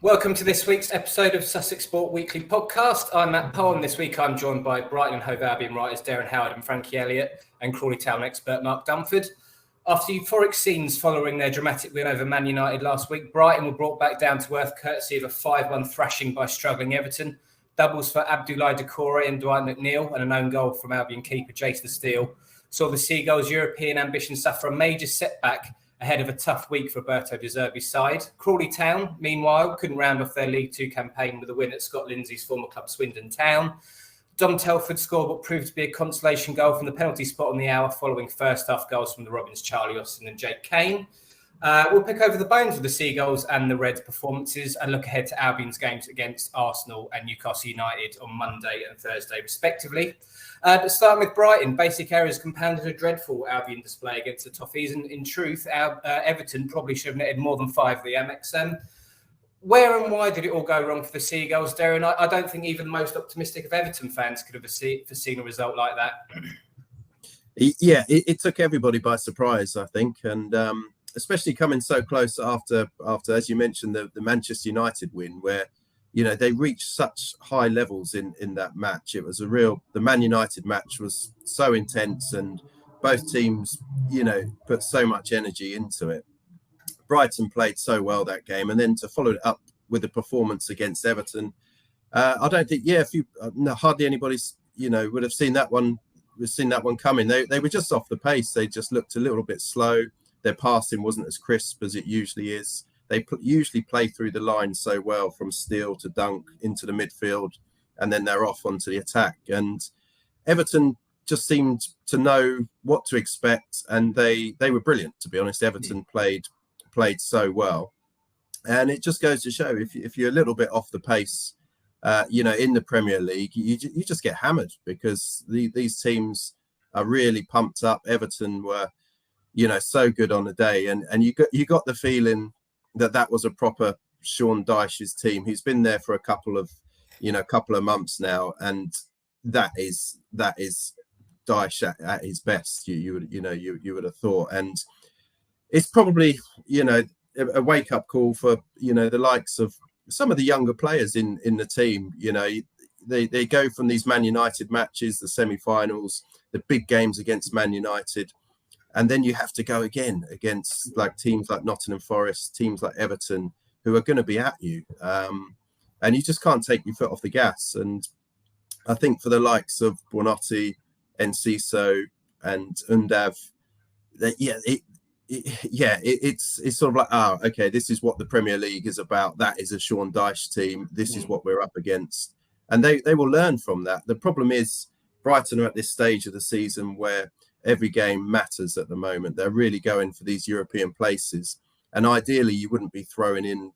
Welcome to this week's episode of Sussex Sport Weekly podcast. I'm Matt Poe, and this week I'm joined by Brighton Hove Albion writers Derren and Frankie Elliott and Crawley Town expert Mark Dunford. After euphoric scenes following their dramatic win over Man United last week, Brighton were brought back down to earth courtesy of a 5-1 thrashing by struggling Everton. Doubles for Abdoulaye Doucouré and Dwight McNeil and an own goal from Albion keeper Jace the Steel saw the Seagulls' European ambition suffer a major setback ahead of a tough week for Roberto De Zerbi's side. Crawley Town, meanwhile, couldn't round off their League Two campaign with a win at Scott Lindsay's former club Swindon Town. Dom Telford scored what proved to be a consolation goal from the penalty spot on the hour following first half goals from the Robins, Charlie Austin and Jake Kane. We'll pick over the bones of the Seagulls and the Reds' performances and look ahead to Albion's games against Arsenal and Newcastle United on Monday and Thursday, respectively. But starting with Brighton, basic errors compounded a dreadful Albion display against the Toffees. And in truth, Everton probably should have netted more than 5 of the Amex. Where and why did it all go wrong for the Seagulls, Derren? I don't think even the most optimistic of Everton fans could have foreseen a result like that. Yeah, it took everybody by surprise, I think. And especially coming so close after, as you mentioned, the Manchester United win, where they reached such high levels in that match. It was the Man United match was so intense and both teams, put so much energy into it. Brighton played so well that game. And then to follow it up with a performance against Everton, I don't think, hardly anybody's, would have seen that one coming. They were just off the pace. They just looked a little bit slow. Their passing wasn't as crisp as it usually is. They usually play through the line so well from Steele to Dunk into the midfield, and then they're off onto the attack. And Everton just seemed to know what to expect, and they were brilliant, to be honest. Everton played so well. And it just goes to show, if you're a little bit off the pace, in the Premier League, you just get hammered because these teams are really pumped up. Everton were, so good on the day. And you got the feeling that was a proper Sean Dyche's team. He's been there for a couple of months now, and that is Dyche at his best. You would have thought, and it's probably a wake up call for the likes of some of the younger players in the team. They go from these Man United matches, the semi-finals, the big games against Man United. And then you have to go again against teams like Nottingham Forest, teams like Everton, who are going to be at you. And you just can't take your foot off the gas. And I think for the likes of Buonanotte, Enciso and Undav, it's sort of like, okay, this is what the Premier League is about. That is a Sean Dyche team. This is what we're up against. And they will learn from that. The problem is Brighton are at this stage of the season where every game matters at the moment. They're really going for these European places. And ideally, you wouldn't be throwing in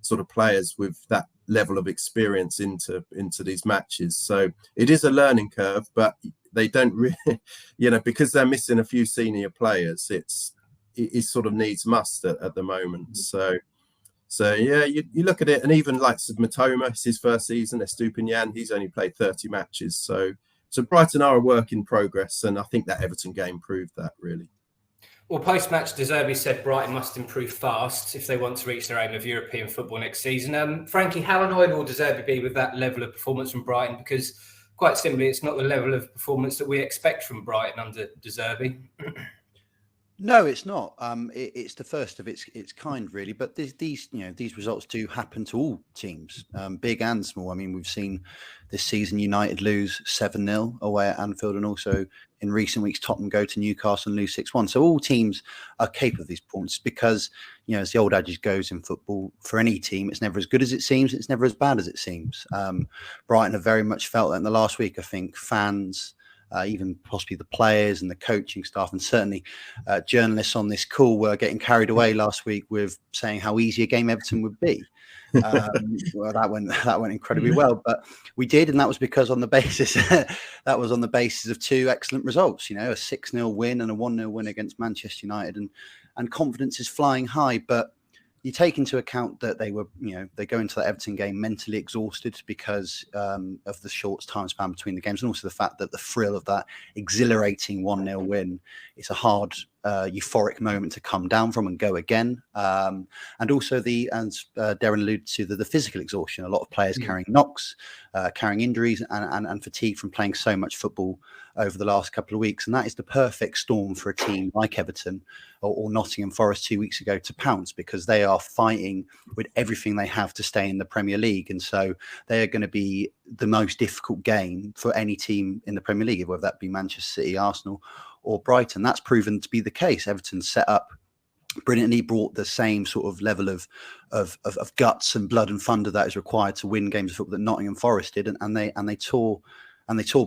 sort of players with that level of experience into these matches. So it is a learning curve, but they don't really, because they're missing a few senior players, it sort of needs must at the moment. So yeah, you look at it, and even like Matoma, it's his first season. Estupinian, he's only played 30 matches. So Brighton are a work in progress, and I think that Everton game proved that, really. Well, post-match, De Zerbi said Brighton must improve fast if they want to reach their aim of European football next season. Frankie, how annoyed will De Zerbi be with that level of performance from Brighton? Because quite simply, it's not the level of performance that we expect from Brighton under De Zerbi. No, it's not. It's the first of its kind, really. But these results do happen to all teams, big and small. I mean, we've seen this season United lose 7-0 away at Anfield, and also in recent weeks Tottenham go to Newcastle and lose 6-1. So all teams are capable of these performances because, as the old adage goes in football, for any team, it's never as good as it seems. It's never as bad as it seems. Brighton have very much felt that in the last week. I think fans, even possibly the players and the coaching staff, and certainly journalists on this call were getting carried away last week with saying how easy a game Everton would be. Well, that went incredibly well, but we did, and that was because on the basis of two excellent results. A 6-0 win and a 1-0 win against Manchester United, and confidence is flying high, but you take into account that they go into that Everton game mentally exhausted because of the short time span between the games, and also the fact that the thrill of that exhilarating 1-0 win, it's a hard euphoric moment to come down from and go again. And also as Derren alluded to, the physical exhaustion. A lot of players carrying knocks, carrying injuries and fatigue from playing so much football over the last couple of weeks. And that is the perfect storm for a team like Everton or Nottingham Forest 2 weeks ago to pounce, because they are fighting with everything they have to stay in the Premier League. And so they are going to be the most difficult game for any team in the Premier League, whether that be Manchester City, Arsenal or Brighton. That's proven to be the case. Everton set up brilliantly, brought the same sort of level of guts and blood and thunder that is required to win games of football that Nottingham Forest did, and they tore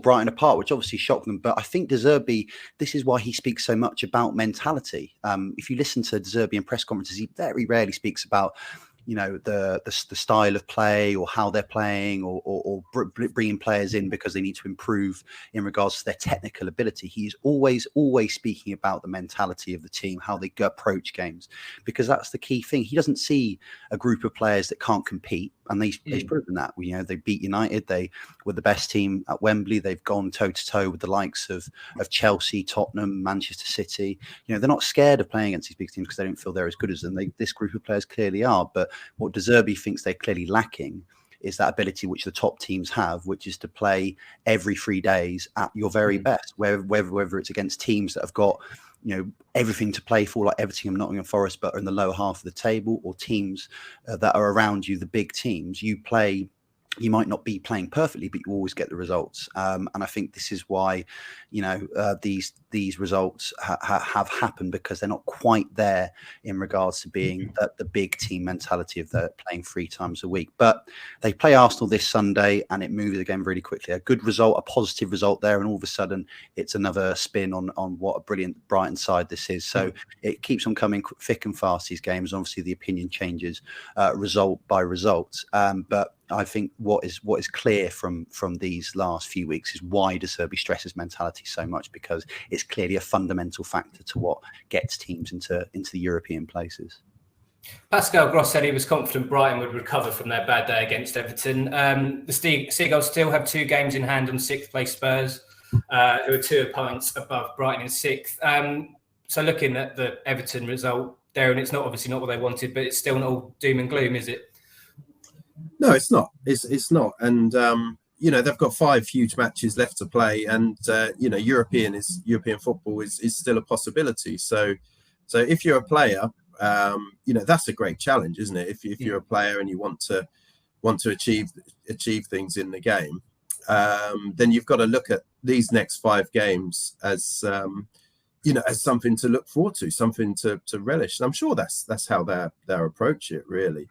Brighton apart, which obviously shocked them. But I think De Zerbi, this is why he speaks so much about mentality. If you listen to De Zerbi in press conferences, he very rarely speaks about, you know, the style of play or how they're playing or bringing players in because they need to improve in regards to their technical ability. He's always speaking about the mentality of the team, how they approach games, because that's the key thing. He doesn't see a group of players that can't compete, and they've proven that. You know, they beat United. They were the best team at Wembley. They've gone toe to toe with the likes of Chelsea, Tottenham, Manchester City. You know, they're not scared of playing against these big teams because they don't feel they're as good as them. This group of players clearly are. But what De Zerbi thinks they're clearly lacking is that ability which the top teams have, which is to play every 3 days at your very best, whether it's against teams that have got, you know, everything to play for, like Everton and Nottingham Forest, but are in the lower half of the table, or teams that are around you, the big teams. You might not be playing perfectly, but you always get the results. And I think this is why, you know, these results have happened, because they're not quite there in regards to being the big team mentality of playing 3 times a week. But they play Arsenal this Sunday, and it moves again really quickly. A good result, a positive result there, and all of a sudden it's another spin on what a brilliant Brighton side this is. So it keeps on coming thick and fast, these games. Obviously, the opinion changes result by result. But I think what is clear from these last few weeks is why De Zerbi stresses mentality so much, because it's clearly a fundamental factor to what gets teams into the European places. Pascal Gross said he was confident Brighton would recover from their bad day against Everton. The Seagulls still have 2 games in hand on 6th place Spurs, who are 2 points above Brighton in 6th. So looking at the Everton result, Derren, it's obviously not what they wanted, but it's still not all doom and gloom, is it? No, it's not. It's not. And, you know, they've got 5 huge matches left to play. And, you know, European football is still a possibility. So if you're a player, you know, that's a great challenge, isn't it? If you're a player and you want to achieve things in the game, then you've got to look at these next 5 games as, you know, as something to look forward to, something to relish. And I'm sure that's how they approach it, really.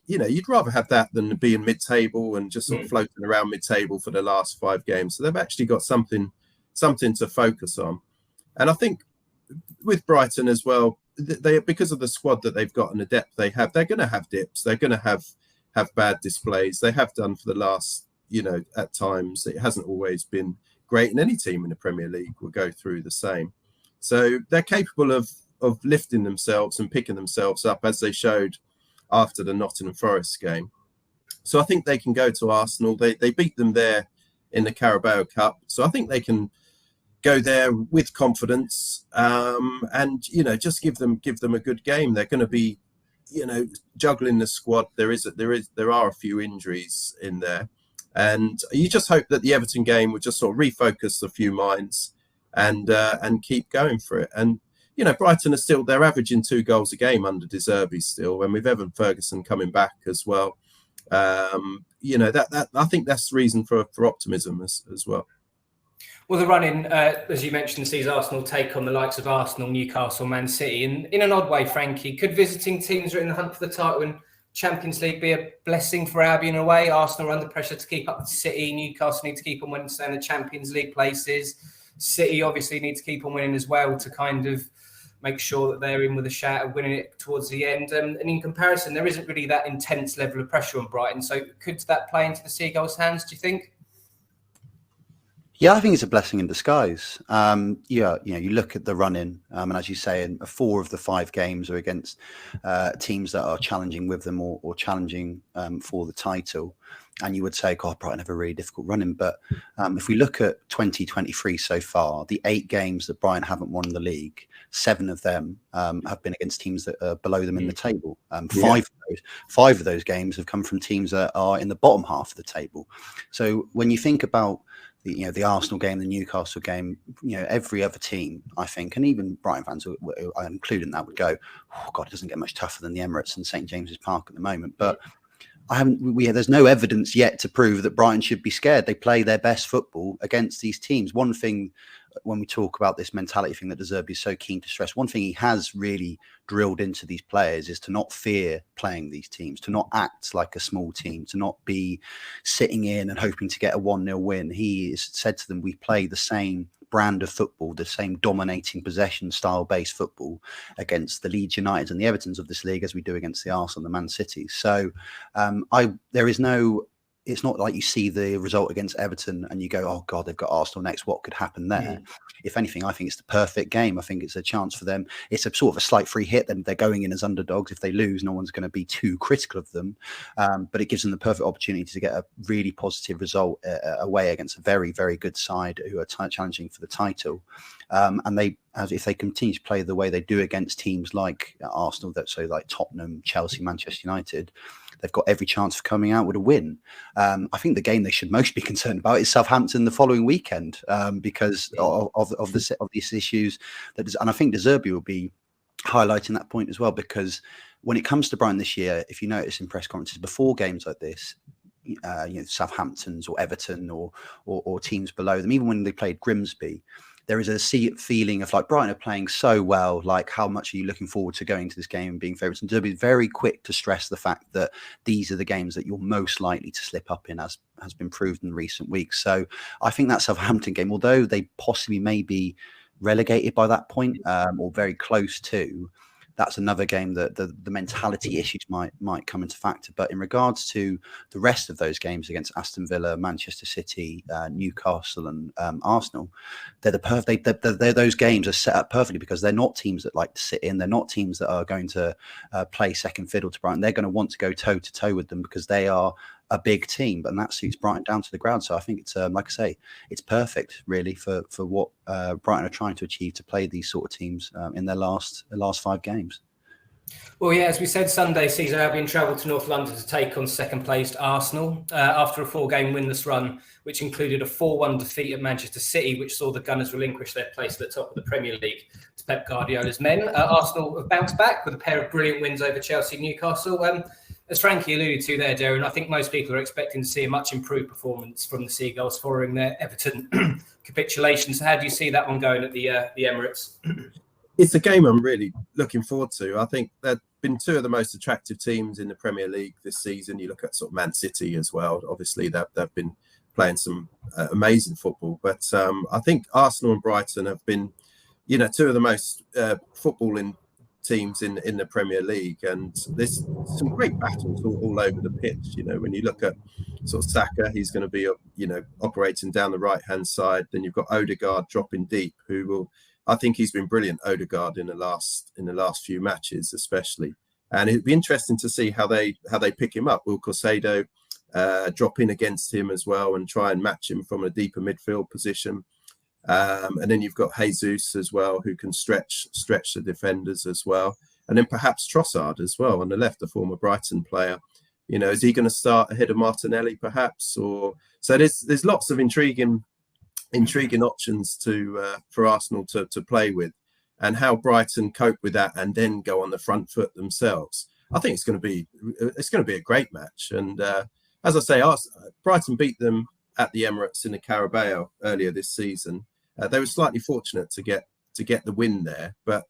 You know, you'd rather have that than be in mid-table and just sort of floating around mid-table for the last 5 games. So they've actually got something to focus on. And I think with Brighton as well, they, because of the squad that they've got and the depth they have, they're going to have dips. They're going to have bad displays. They have done for the last, you know, at times. It hasn't always been great, and any team in the Premier League will go through the same. So they're capable of lifting themselves and picking themselves up, as they showed after the Nottingham Forest game. So I think they can go to Arsenal. They beat them there in the Carabao Cup. So I think they can go there with confidence, and, you know, just give them a good game. They're going to be, you know, juggling the squad. There are a few injuries in there. And you just hope that the Everton game would just sort of refocus a few minds and keep going for it. And, you know, Brighton are still, they're averaging 2 goals a game under De Zerbi still, and with Evan Ferguson coming back as well. You know, that I think that's the reason for optimism as well. Well, the run-in, as you mentioned, sees Arsenal take on the likes of Arsenal, Newcastle, Man City. And in an odd way, Frankie, could visiting teams who are in the hunt for the title in Champions League be a blessing for Albion in a way? Arsenal are under pressure to keep up with City. Newcastle need to keep on winning to stay in the Champions League places. City obviously need to keep on winning as well to kind of make sure that they're in with a shout of winning it towards the end. And in comparison, there isn't really that intense level of pressure on Brighton. So could that play into the Seagulls' hands, do you think? Yeah, I think it's a blessing in disguise. Yeah, you look at the run-in, and as you say, in 4 of the 5 games are against teams that are challenging with them or challenging for the title. And you would say, God, Brighton have a really difficult run-in. But if we look at 2023 so far, the 8 games that Brighton haven't won the league, 7 of them have been against teams that are below them in the table. 5 of those games have come from teams that are in the bottom half of the table. So when you think about the Arsenal game, the Newcastle game, every other team, I think, and even Brighton fans, I include in that, would go, oh God, it doesn't get much tougher than the Emirates and St James's Park at the moment. But there's no evidence yet to prove that Brighton should be scared. They play their best football against these teams. One thing, when we talk about this mentality thing that De Zerbi is so keen to stress, one thing he has really drilled into these players is to not fear playing these teams, to not act like a small team, to not be sitting in and hoping to get a 1-0 win. He has said to them, we play the same brand of football, the same dominating possession style based football against the Leeds Uniteds and the Evertons of this league as we do against the Arsenal and the Man City. So it's not like you see the result against Everton and you go, oh God, they've got Arsenal next. What could happen there? If anything, I think it's the perfect game. I think it's a chance for them. It's a sort of a slight free hit. Then they're going in as underdogs. If they lose, no one's going to be too critical of them. But it gives them the perfect opportunity to get a really positive result away against a very, very good side who are challenging for the title. And if they continue to play the way they do against teams like Arsenal, like Tottenham, Chelsea, Manchester United, they've got every chance of coming out with a win. I think the game they should most be concerned about is Southampton the following weekend because of these issues. And I think De Zerbi will be highlighting that point as well, because when it comes to Brighton this year, if you notice in press conferences before games like this, Southampton's or Everton or teams below them, even when they played Grimsby, there is a feeling of like Brighton are playing so well. Like, how much are you looking forward to going to this game and being favourites? And Derby is very quick to stress the fact that these are the games that you're most likely to slip up in, as has been proved in recent weeks. So I think that Southampton game, although they possibly may be relegated by that point or very close to, that's another game that the mentality issues might come into factor. But in regards to the rest of those games against Aston Villa, Manchester City, Newcastle, and Arsenal, those games are set up perfectly because they're not teams that like to sit in. They're not teams that are going to play second fiddle to Brighton. They're going to want to go toe to toe with them because they are a big team, and that suits Brighton down to the ground. So I think it's like I say, it's perfect really for what Brighton are trying to achieve, to play these sort of teams in their last 5 games. Well, yeah, as we said, Sunday season Albion travelled to North London to take on second-placed Arsenal after a 4-game winless run, which included a 4-1 defeat at Manchester City, which saw the Gunners relinquish their place at the top of the Premier League to Pep Guardiola's men. Arsenal have bounced back with a pair of brilliant wins over Chelsea and Newcastle. As Frankie alluded to there, Derren, I think most people are expecting to see a much improved performance from the Seagulls following their Everton capitulation. So how do you see that one going at the Emirates? It's a game I'm really looking forward to. I think they've been 2 of the most attractive teams in the Premier League this season. You look at sort of Man City as well. Obviously, they've been playing some amazing football. But I think Arsenal and Brighton have been, 2 of the most footballing teams in the Premier League, and there's some great battles all over the pitch. When you look at sort of Saka, he's going to be operating down the right hand side. Then you've got Odegaard dropping deep, I think he's been brilliant, Odegaard, in the last few matches especially, and it'd be interesting to see how they pick him up. Will Caicedo drop in against him as well and try and match him from a deeper midfield position? And then you've got Jesus as well, who can stretch the defenders as well. And then perhaps Trossard as well on the left, the former Brighton player. Is he going to start ahead of Martinelli perhaps? So there's lots of intriguing options for Arsenal to play with, and how Brighton cope with that and then go on the front foot themselves. I think it's going to be a great match. And as I say, Brighton beat them at the Emirates in the Carabao earlier this season. They were slightly fortunate to get the win there, but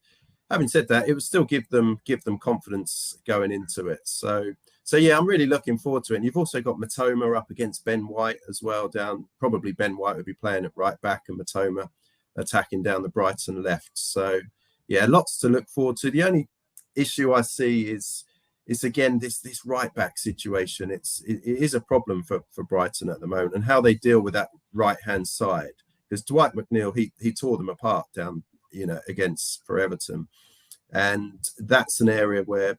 having said that, it would still give them confidence going into it. So yeah, I'm really looking forward to it. And you've also got Matoma up against Ben White as well. Probably Ben White will be playing at right back and Matoma attacking down the Brighton left. So yeah, lots to look forward to. The only issue I see is it's again this right back situation. It is a problem for Brighton at the moment, and how they deal with that right hand side. Because Dwight McNeil, he tore them apart down, for Everton, and that's an area where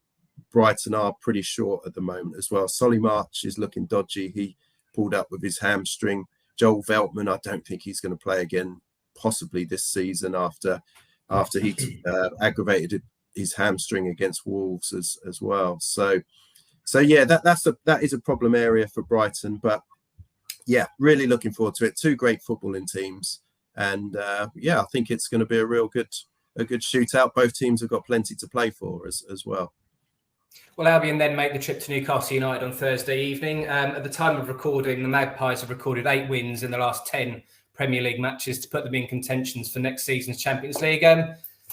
Brighton are pretty short at the moment as well. Solly March is looking dodgy. He pulled up with his hamstring. Joel Veltman, I don't think he's going to play again, possibly this season after he aggravated his hamstring against Wolves as well. So yeah, that is a problem area for Brighton. But yeah, really looking forward to it. Two great footballing teams, and I think it's going to be a good shootout. Both teams have got plenty to play for as well. Well, Albion then make the trip to Newcastle United on Thursday evening. At the time of recording, the Magpies have recorded 8 wins in the last 10 Premier League matches to put them in contentions for next season's Champions League.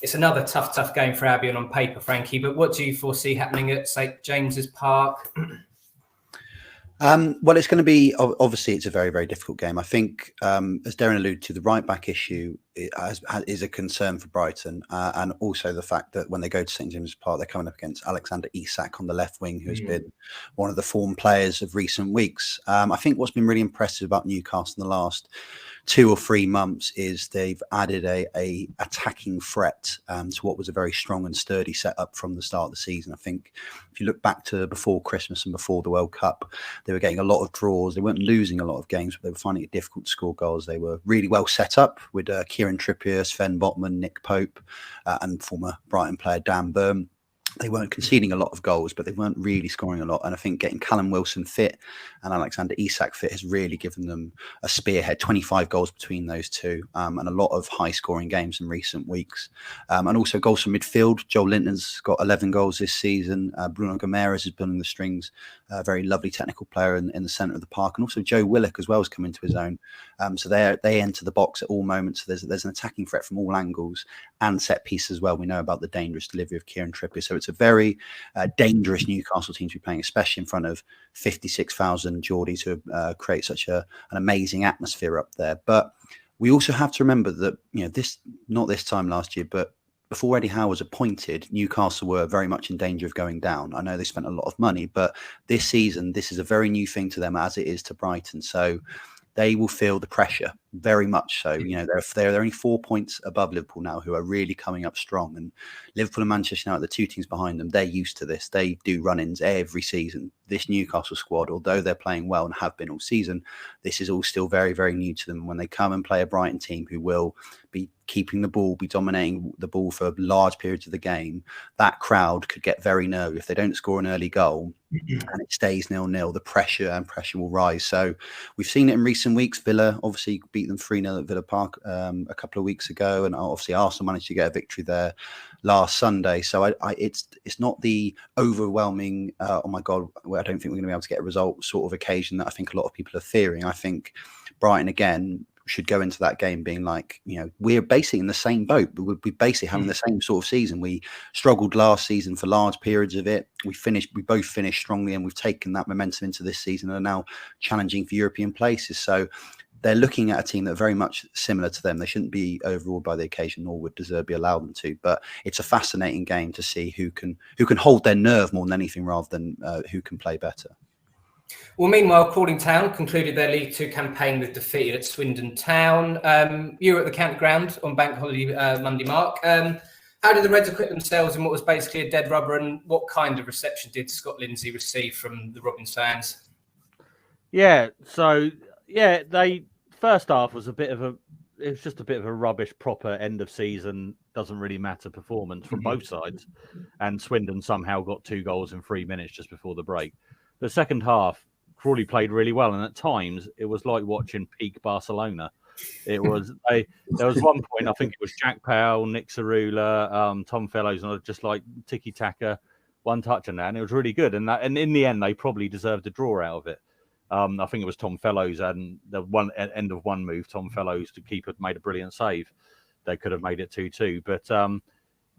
It's another tough game for Albion on paper, Frankie, but what do you foresee happening at St James's Park? Well, it's going to be, obviously, it's a very, very difficult game. I think, as Derren alluded to, the right-back issue is a concern for Brighton, and also the fact that when they go to St James's Park, they're coming up against Alexander Isak on the left wing, who has been one of the form players of recent weeks. I think what's been really impressive about Newcastle in the last 2 or 3 months is they've added a attacking threat to what was a very strong and sturdy setup from the start of the season. I think if you look back to before Christmas and before the World Cup, they were getting a lot of draws. They weren't losing a lot of games, but they were finding it difficult to score goals. They were really well set up with Kieran Trippier, Sven Botman, Nick Pope, and former Brighton player Dan Burn. They weren't conceding a lot of goals, but they weren't really scoring a lot. And I think getting Callum Wilson fit and Alexander Isak fit has really given them a spearhead. 25 goals between those two, and a lot of high-scoring games in recent weeks. And also goals from midfield. Joel Linton's got 11 goals this season. Bruno Gomes is pulling the strings. A very lovely technical player in the centre of the park. And also Joe Willock as well has come into his own. So they enter the box at all moments. So there's an attacking threat from all angles and set piece as well. We know about the dangerous delivery of Kieran Trippier. So it's a very dangerous Newcastle team to be playing, especially in front of 56,000 Geordies who create such an amazing atmosphere up there. But we also have to remember that, not this time last year, but before Eddie Howe was appointed, Newcastle were very much in danger of going down. I know they spent a lot of money, but this season, this is a very new thing to them, as it is to Brighton. So they will feel the pressure very much so. They're only 4 points above Liverpool now, who are really coming up strong. And Liverpool and Manchester United, the two teams behind them, they're used to this. They do run-ins every season. This Newcastle squad, although they're playing well and have been all season, this is all still very, very new to them. When they come and play a Brighton team who will be keeping the ball, be dominating the ball for large periods of the game, that crowd could get very nervy. If they don't score an early goal and it stays 0-0, the pressure will rise. So we've seen it in recent weeks. Villa obviously beat them 3-0 at Villa Park a couple of weeks ago, and obviously Arsenal managed to get a victory there last Sunday. So it's not the overwhelming, oh my God, I don't think we're going to be able to get a result sort of occasion that I think a lot of people are fearing. I think Brighton, again, should go into that game being like, we're basically in the same boat. We're basically having the same sort of season. We struggled last season for large periods of it. We both finished strongly, and we've taken that momentum into this season and are now challenging for European places. So they're looking at a team that are very much similar to them. They shouldn't be overawed by the occasion, nor would De Zerbi allow them to. But it's a fascinating game to see who can hold their nerve more than anything, rather than who can play better. Well, meanwhile, Crawley Town concluded their League 2 campaign with defeat at Swindon Town. You were at the County Ground on Bank Holiday Monday, Mark. How did the Reds acquit themselves in what was basically a dead rubber, and what kind of reception did Scott Lindsay receive from the Robins fans? Yeah, so they first half was just a bit of a rubbish proper end of season, doesn't really matter performance from both sides, and Swindon somehow got 2 goals in 3 minutes just before the break. The second half, Crawley played really well, and at times it was like watching peak Barcelona. It was there was one point, I think it was Jack Powell, Nick Cerula, Tom Fellows, and just like tiki taka, one touch and that, and it was really good. And in the end, they probably deserved a draw out of it. I think it was Tom Fellows, and the one at end of one move, Tom Fellows, the keeper, made a brilliant save. They could have made it 2-2, but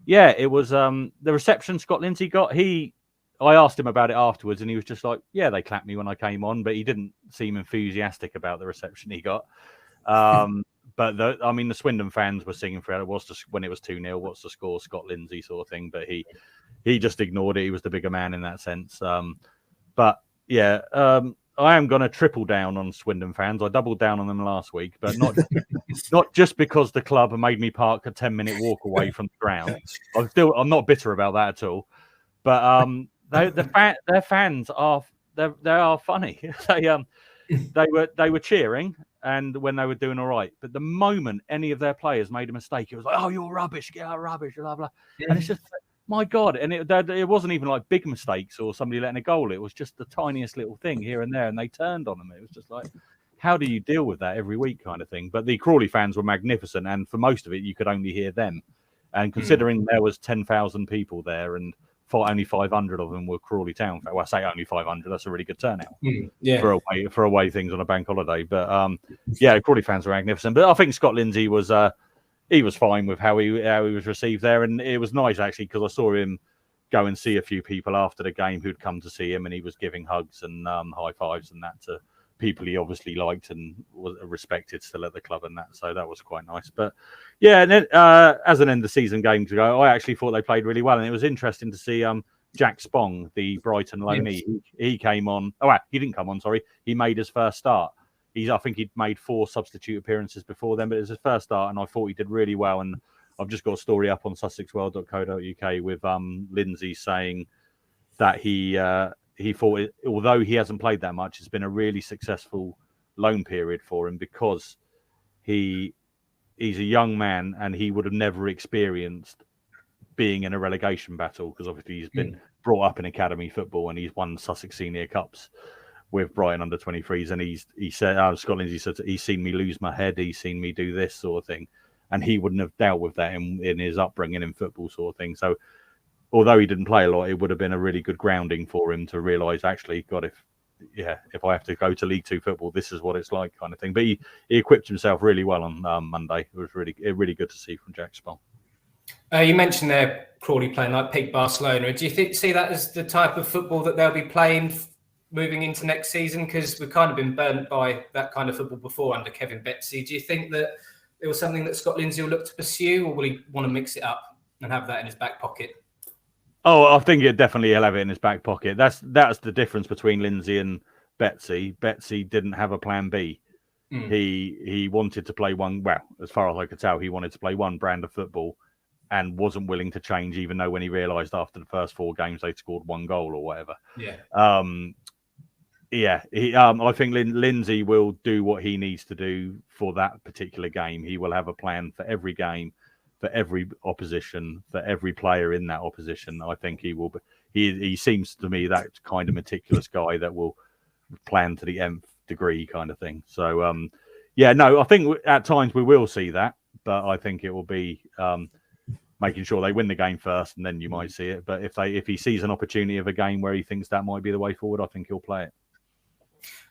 it was the reception Scott Lindsay got. I asked him about it afterwards, and he was just like, "Yeah, they clapped me when I came on," but he didn't seem enthusiastic about the reception he got. But the Swindon fans were singing for it. When it was 2-0, what's the score? Scott Lindsay sort of thing. But he just ignored it. He was the bigger man in that sense. But yeah, I am going to triple down on Swindon fans. I doubled down on them last week, but not just because the club have made me park a 10-minute walk away from the ground. I'm not bitter about that at all. But their fans are they are funny. They were cheering, and when they were doing all right, but the moment any of their players made a mistake, it was like, "Oh, you're rubbish, get out, rubbish, blah blah." Yeah. And it's just, my God, and it wasn't even like big mistakes or somebody letting a goal. It was just the tiniest little thing here and there, and they turned on them. It was just like, how do you deal with that every week, kind of thing? But the Crawley fans were magnificent, and for most of it, you could only hear them. And considering there was 10,000 people there, and only 500 of them were Crawley Town. Well, I say only 500. That's a really good turnout for away things on a bank holiday. But Crawley fans were magnificent. But I think Scott Lindsay was he was fine with how he was received there, and it was nice actually because I saw him go and see a few people after the game who'd come to see him, and he was giving hugs and high fives and that to people he obviously liked and was respected still at the club and that. So that was quite nice. But yeah, and then as an end of season game to go, I actually thought they played really well, and it was interesting to see Jack Spong, the Brighton loanee. Yes. He came on. He didn't come on. Sorry, he made his first start. I think he'd made 4 substitute appearances before then, but it was his first start, and I thought he did really well. And I've just got a story up on sussexworld.co.uk with Lindsay saying that he thought, although he hasn't played that much, it's been a really successful loan period for him because he's a young man and he would have never experienced being in a relegation battle because obviously he's been brought up in academy football and he's won Sussex Senior Cups with Brighton under 23s, and he said, Scott Lindsay said, he's seen me lose my head, he's seen me do this sort of thing, and he wouldn't have dealt with that in his upbringing in football sort of thing. So although he didn't play a lot, it would have been a really good grounding for him to realise, actually, God, if I have to go to League Two football, this is what it's like, kind of thing. But he equipped himself really well on Monday. It was really good to see from Jack Spong. You mentioned there Crawley playing like peak Barcelona. Do you see that as the type of football that they'll be playing moving into next season? Because we've kind of been burnt by that kind of football before under Kevin Betsy. Do you think that it was something that Scott Lindsay will look to pursue, or will he want to mix it up and have that in his back pocket? Oh, I think he'll have it in his back pocket. That's the difference between Lindsay and Betsy. Betsy didn't have a plan B. He wanted to play one. Well, as far as I could tell, he wanted to play one brand of football and wasn't willing to change, even though when he realised after the first 4 games they'd scored 1 goal or whatever. I think Lindsay will do what he needs to do for that particular game. He will have a plan for every game, for every opposition, for every player in that opposition. I think he will. He seems to me that kind of meticulous guy that will plan to the nth degree, kind of thing. So, I think at times we will see that, but I think it will be making sure they win the game first, and then you might see it. But if he sees an opportunity of a game where he thinks that might be the way forward, I think he'll play it.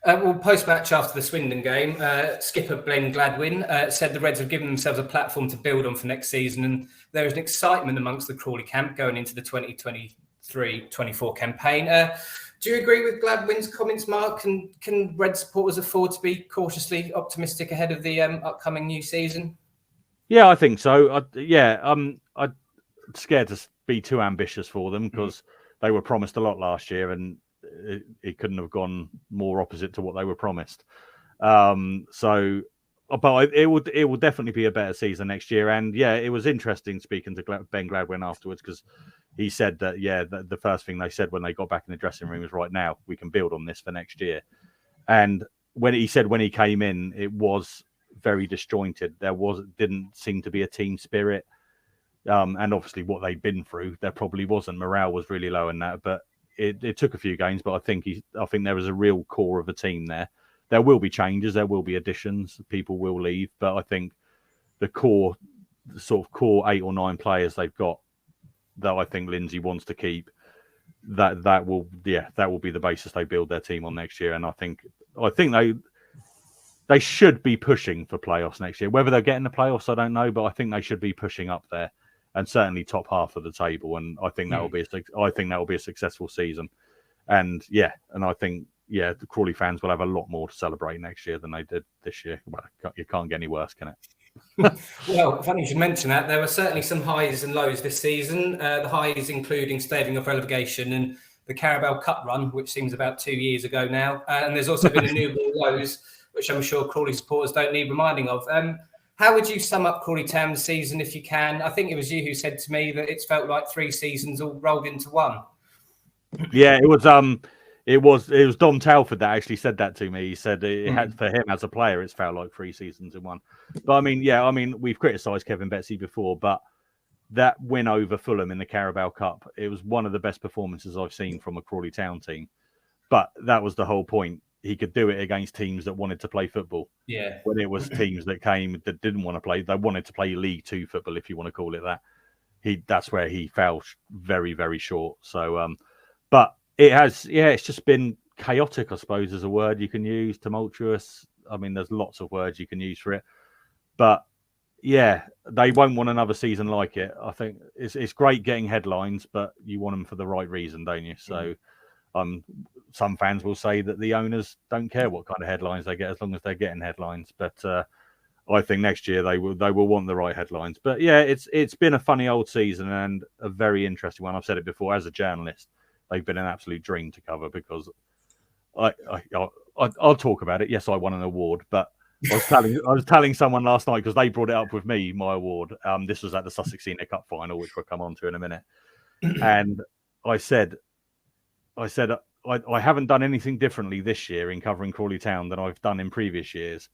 Post-match after the Swindon game, skipper Glenn Gladwin said the Reds have given themselves a platform to build on for next season, and there is an excitement amongst the Crawley camp going into the 2023-24 campaign. Do you agree with Gladwin's comments, Mark? And can Red supporters afford to be cautiously optimistic ahead of the upcoming new season? Yeah, I think so. I'm scared to be too ambitious for them because they were promised a lot last year, and it couldn't have gone more opposite to what they were promised. But it will definitely be a better season next year. And it was interesting speaking to Ben Gladwin afterwards, because he said that the first thing they said when they got back in the dressing room was, right now we can build on this for next year. And when he came in, it was very disjointed. Didn't seem to be a team spirit. And obviously what they'd been through, there probably wasn't. Morale was really low in that, but it took a few games. But I think there was a real core of a team there. There will be changes, there will be additions, people will leave, but I think the sort of core 8 or 9 players they've got that I think Lindsay wants to keep, that will be the basis they build their team on next year. And I think they should be pushing for playoffs next year. Whether they're getting the playoffs, I don't know, but I think they should be pushing up there and certainly top half of the table. And I think that will be a successful season. And I think the Crawley fans will have a lot more to celebrate next year than they did this year. Well, you can't get any worse, can it? Well, funny you should mention that. There were certainly some highs and lows this season. The highs including staving off relegation and the Carabao Cup run, which seems about 2 years ago now. And there's also been innumerable lows, which I'm sure Crawley supporters don't need reminding of. How would you sum up Crawley Town's season if you can? I think it was you who said to me that it's felt like 3 seasons all rolled into one. Yeah, it was Dom Telford that actually said that to me. He said it had, for him as a player, it's felt like 3 seasons in one. But I mean, we've criticised Kevin Betsy before, but that win over Fulham in the Carabao Cup, it was one of the best performances I've seen from a Crawley Town team. But that was the whole point. He could do it against teams that wanted to play football. Yeah. When it was teams that came that didn't want to play, they wanted to play League Two football, if you want to call it that. That's where he fell very, very short. So, but it's just been chaotic, I suppose, is a word you can use. Tumultuous. I mean, there's lots of words you can use for it. But yeah, they won't want another season like it. I think it's great getting headlines, but you want them for the right reason, don't you? So, some fans will say that the owners don't care what kind of headlines they get as long as they're getting headlines. But I think next year they will want the right headlines. But yeah, it's been a funny old season and a very interesting one. I've said it before, as a journalist, they've been an absolute dream to cover because I'll talk about it. Yes, I won an award, but I was telling someone last night because they brought it up with me, my award. This was at the Sussex Senior Cup final, which we'll come on to in a minute. And I said I haven't done anything differently this year in covering Crawley Town than I've done in previous years.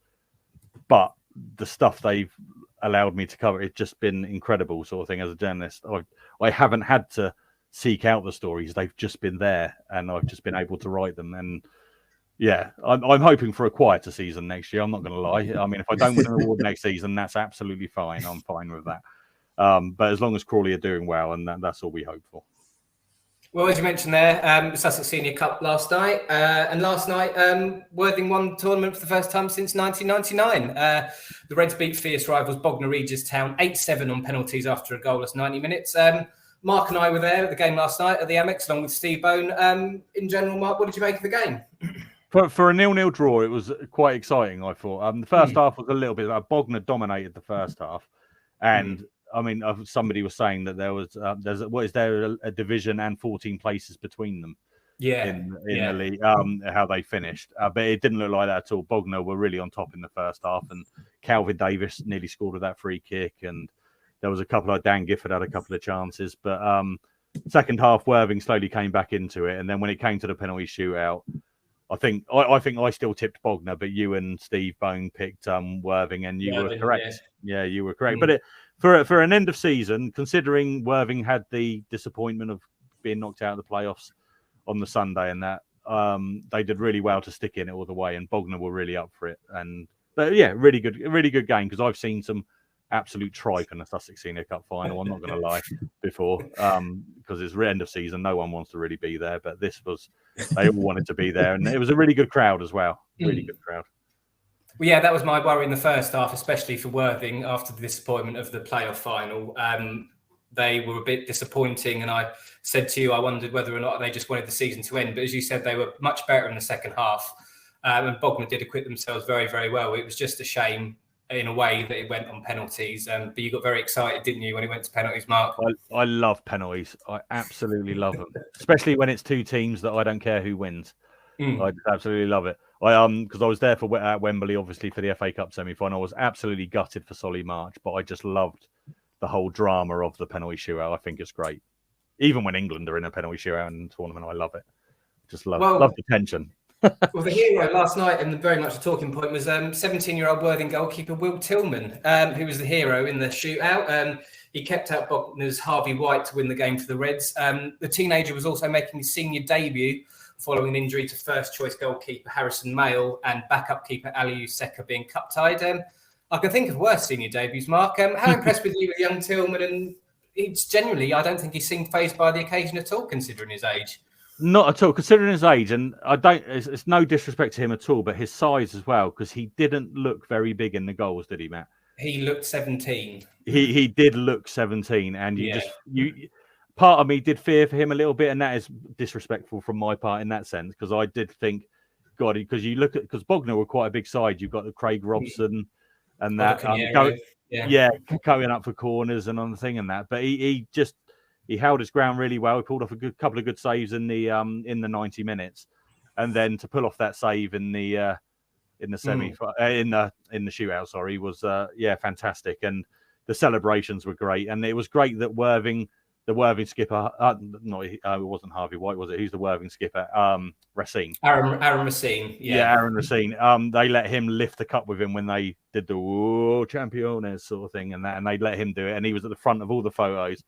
But the stuff they've allowed me to cover, it's just been incredible sort of thing as a journalist. I haven't had to seek out the stories. They've just been there and I've just been able to write them. And yeah, I'm hoping for a quieter season next year. I'm not going to lie. I mean, if I don't win an award next season, that's absolutely fine. I'm fine with that. But as long as Crawley are doing well, and that's all we hope for. Well, as you mentioned there, the Sussex Senior Cup last night. And last night, Worthing won the tournament for the first time since 1999. The Reds beat fierce rivals Bognor Regis Town 8-7 on penalties after a goalless 90 minutes. Mark and I were there at the game last night at the Amex, along with Steve Bone. In general, Mark, what did you make of the game? For a 0-0 draw, it was quite exciting, I thought. The first half was a little bit... Bognor dominated the first half. And... I mean, somebody was saying that there was a division and 14 places between them. Yeah, in the league, how they finished, but it didn't look like that at all. Bognor were really on top in the first half, and Calvin Davis nearly scored with that free kick, and there was a couple of Dan Gifford had a couple of chances, but second half Worthing slowly came back into it, and then when it came to the penalty shootout, I think I still tipped Bognor, but you and Steve Bone picked Worthing, and you were correct. Yeah, you were correct. But for an end of season, considering Worthing had the disappointment of being knocked out of the playoffs on the Sunday, and that they did really well to stick in it all the way, and Bognor were really up for it. But yeah, really good game, because I've seen some absolute tripe in the Sussex Senior Cup final. I'm not going to lie, before because it's end of season, no one wants to really be there, but they all wanted to be there, and it was a really good crowd as well. Really good crowd. Well, yeah, that was my worry in the first half, especially for Worthing after the disappointment of the playoff final. They were a bit disappointing, and I said to you, I wondered whether or not they just wanted the season to end. But as you said, they were much better in the second half, and Bognor did acquit themselves very, very well. It was just a shame, in a way, that it went on penalties. But you got very excited, didn't you, when it went to penalties, Mark? I love penalties. I absolutely love them, especially when it's two teams that I don't care who wins. I absolutely love it. Because I was there at Wembley, obviously, for the FA Cup semi-final. I was absolutely gutted for Solly March, but I just loved the whole drama of the penalty shootout. I think it's great. Even when England are in a penalty shootout in the tournament, I love it. Just love the tension. Well, the hero last night, and very much the talking point, was 17-year-old Worthing goalkeeper Will Tillman, who was the hero in the shootout. He kept out Bognor's Harvey White to win the game for the Reds. The teenager was also making his senior debut following an injury to first-choice goalkeeper Harrison Mayle and backup keeper Aliou Seka being cup-tied. I can think of worse senior debuts, Mark. How impressed with you with young Tillman? And it's generally, I don't think he seemed fazed by the occasion at all, considering his age. Not at all, considering his age, and it's no disrespect to him at all, but his size as well, because he didn't look very big in the goals, did he, Matt? He looked 17. He did look 17, and part of me did fear for him a little bit, and that is disrespectful from my part in that sense, because I did think, God, because Bognor were quite a big side. You've got the Craig Robson, and that going up for corners and on the thing and that. But he held his ground really well. He pulled off a couple of good saves in the 90 minutes, and then to pull off that save in the semi in the shootout, sorry, was fantastic. And the celebrations were great, and it was great that the Worthing skipper, it wasn't Harvey White, was it? Who's the Worthing skipper? Racine. Aaron Racine. Yeah, Aaron Racine. They let him lift the cup with him when they did the Championes sort of thing and they let him do it, and he was at the front of all the photos.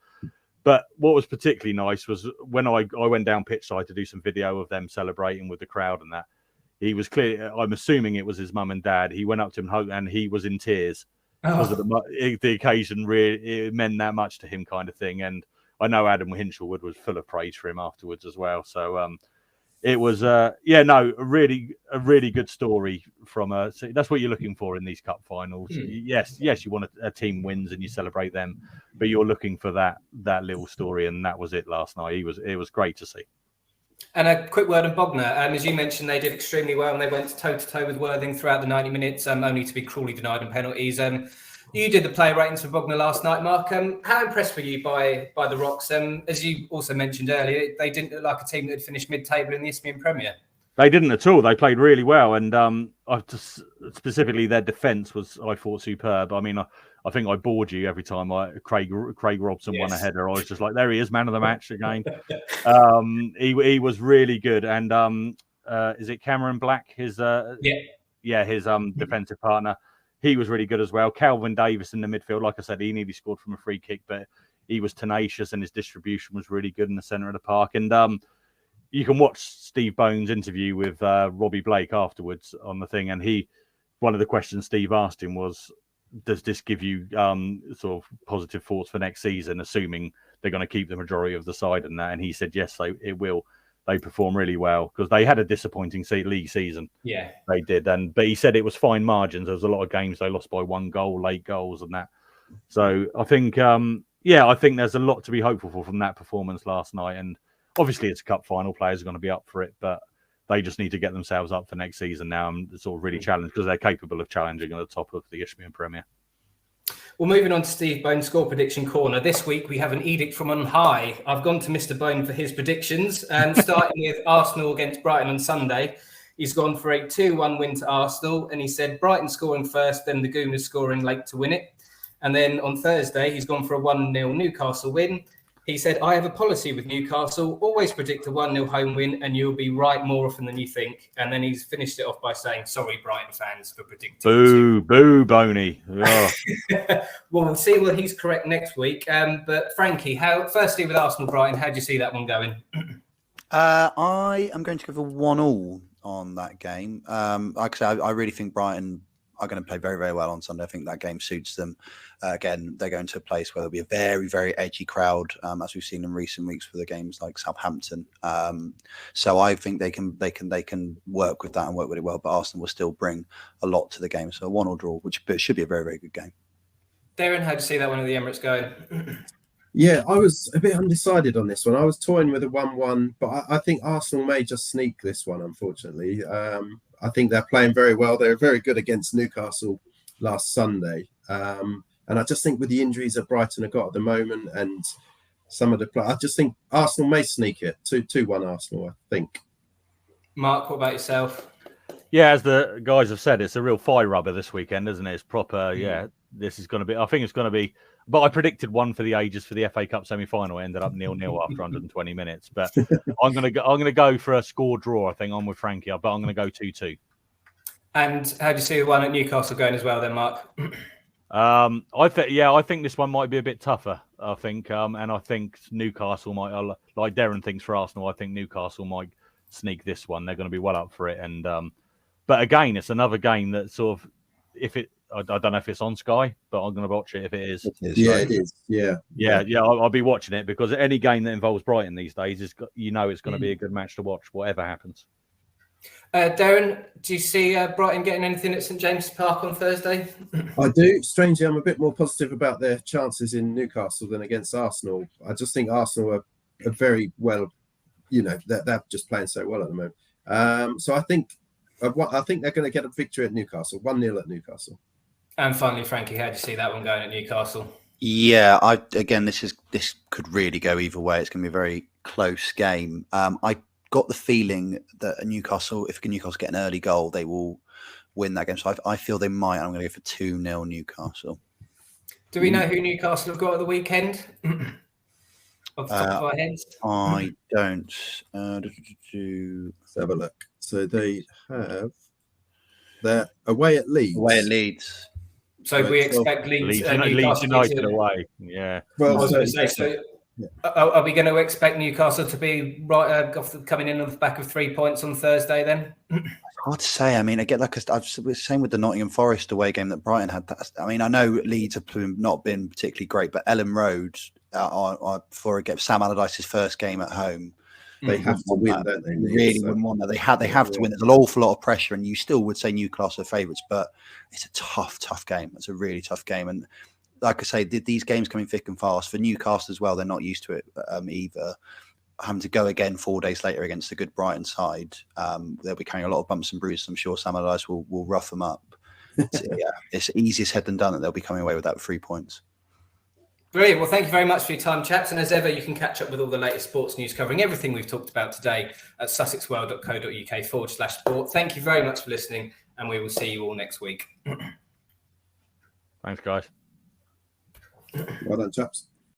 But what was particularly nice was when I went down pitch side to do some video of them celebrating with the crowd and that. He was clear. I'm assuming it was his mum and dad. He went up to him and he was in tears because of the occasion. Really, it meant that much to him, kind of thing. And I know Adam Hinchelwood was full of praise for him afterwards as well. So it was, a really good story from so that's what you're looking for in these cup finals. Yes, you want a team wins and you celebrate them, but you're looking for that little story, and that was it last night. It was great to see. And a quick word on Bognor. As you mentioned, they did extremely well and they went toe-to-toe with Worthing throughout the 90 minutes, only to be cruelly denied on penalties. You did the player ratings for Bognor last night, Mark. How impressed were you by the Rocks? As you also mentioned earlier, they didn't look like a team that had finished mid-table in the Isthmian Premier. They didn't at all. They played really well, and specifically their defence was, I thought, superb. I mean, I think I bored you every time Craig Robson won a header. I was just like, there he is, man of the match again. He was really good, and is it Cameron Black? His defensive partner. He was really good as well. Calvin Davis in the midfield, like I said, he nearly scored from a free kick, but he was tenacious and his distribution was really good in the centre of the park. And you can watch Steve Bones' interview with Robbie Blake afterwards on the thing. And one of the questions Steve asked him was, does this give you sort of positive thoughts for next season, assuming they're going to keep the majority of the side and that? And he said, yes, it will. They perform really well because they had a disappointing league season. Yeah, they did. But he said it was fine margins. There was a lot of games they lost by 1 goal, late goals and that. So I think, I think there's a lot to be hopeful for from that performance last night. And obviously it's a cup final. Players are going to be up for it, but they just need to get themselves up for next season now and sort of really challenge because they're capable of challenging at the top of the Isthmian Premier. Well, moving on to Steve Bone's score prediction corner. This week, we have an edict from on high. I've gone to Mr. Bone for his predictions. And starting with Arsenal against Brighton on Sunday, he's gone for a 2-1 win to Arsenal. And he said Brighton scoring first, then the Gooners scoring late to win it. And then on Thursday, he's gone for a 1-0 Newcastle win. He said, I have a policy with Newcastle, always predict a 1-0 home win and you'll be right more often than you think. And then he's finished it off by saying, sorry, Brighton fans, for predicting. Boo, Boney. Oh. Well, we'll see whether he's correct next week. But Frankie, firstly with Arsenal-Brighton, how do you see that one going? I am going to give a 1-1 on that game. Like I say, I really think Brighton are going to play very, very well on Sunday. I think that game suits them. Again, they're going to a place where there'll be a very, very edgy crowd, as we've seen in recent weeks for the games like Southampton. So I think they can work with that and work with it well. But Arsenal will still bring a lot to the game. So a 1-1 draw, which should be a very, very good game. Derren, how do you see that one at the Emirates going? Yeah, I was a bit undecided on this one. I was toying with a 1-1, but I think Arsenal may just sneak this one, unfortunately. I think they're playing very well. They were very good against Newcastle last Sunday. And I just think with the injuries that Brighton have got at the moment and some of the play, I just think Arsenal may sneak it. 2-1 Arsenal, I think. Mark, what about yourself? Yeah, as the guys have said, it's a real fire rubber this weekend, isn't it? It's proper, this is going to be, I think it's going to be, but I predicted one for the ages for the FA Cup semi-final. It ended up 0-0 after 120 minutes. But I'm going to go for a score draw, I think. I'm with Frankie, but I'm going to go 2-2. And how do you see the one at Newcastle going as well then, Mark? I think this one might be a bit tougher. I think, and I think Newcastle might, like Derren thinks for Arsenal, I think Newcastle might sneak this one. They're going to be well up for it. And but again, it's another game that sort of, I don't know if it's on Sky, but I'm going to watch it if it is. It is. Yeah. I'll be watching it because any game that involves Brighton these days is, it's going to be a good match to watch, whatever happens. Derren, do you see Brighton getting anything at St James's Park on Thursday? I do. Strangely, I'm a bit more positive about their chances in Newcastle than against Arsenal. I just think Arsenal are very well, they're just playing so well at the moment. So I think they're going to get a victory at Newcastle, 1-0 at Newcastle. And finally, Frankie, how do you see that one going at Newcastle? Yeah, this could really go either way. It's going to be a very close game. I got the feeling that if Newcastle get an early goal, they will win that game. So I feel they might. I'm going to go for 2-0 Newcastle. Do we know who Newcastle have got at the weekend? Off the top of our heads? I don't. Let's have a look. So they're away at Leeds. So we expect Leeds United away. Yeah. Well, I was going to say, are we going to expect Newcastle to be coming in on the back of 3 points on Thursday then? Hard to say. I mean, I was saying with the Nottingham Forest away game that Brighton had. I mean, I know Leeds have not been particularly great, but Ellen Road for Sam Allardyce's first game at home, they have to win, don't they? Really wouldn't want that. They have to win. There's an awful lot of pressure, and you still would say Newcastle are favourites, but it's a tough game. It's a really tough game, and like I say, these games coming thick and fast for Newcastle as well. They're not used to it either. Having to go again 4 days later against a good Brighton side, they'll be carrying a lot of bumps and bruises. I'm sure Sam Allardyce will rough them up. It's easier said than done that they'll be coming away with that 3 points. Brilliant. Well, thank you very much for your time, chaps. And as ever, you can catch up with all the latest sports news covering everything we've talked about today at sussexworld.co.uk/sport. Thank you very much for listening, and we will see you all next week. Thanks, guys. Well done, chaps.